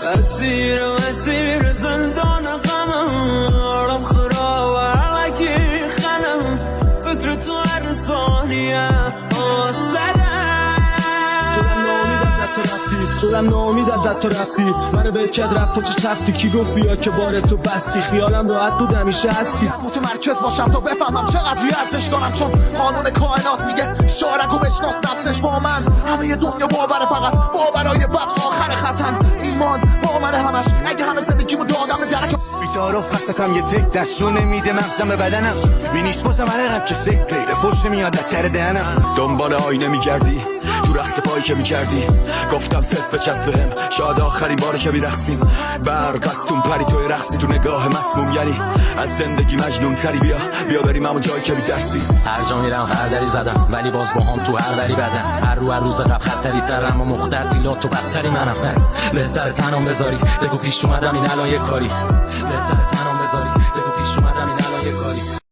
اسیر زندان غمم آرام خراب علکی خنم فکر تو هر ثانیه شدم ناامید ازت تو رفتی منو ول کرد رفت و چه رفتی کی گفت بیا که بار تو بستی خیالم راحت بود همیشه هستی متمرکز باشم تا بفهمم چقدر ارزش دارم چون قانون کائنات میگه شارکو بشناس نفسش با من همه دنیا باوره فقط باورای بد آخر ختم ایمان باور همش اگه همه زندگیمو دادم درک بی‌تعارف وسطم یه تک دستو نمیده مغزم به بدنم بینیست بازم عرقم که سک غیر فوش نمیاد در دهنم دنبال آینه میگردی تو رقص پایی که میکردی گفتم صرف بچسب بهم شاید آخرین باره که میرقصیم برق از تون پری توی رقصی تو نگاه مسموم یعنی از زندگی مجنون تری بیا بریم همون جایی که بیدستی هر جا میرم هر دری زدم ولی باز با هم تو هر دری بدم هر روز قبل خطری ترم و مختر دیلات تو بدتری منم بهتر تنم بذاری بگو پیش اومدم این الان یه کاری بهتر تنم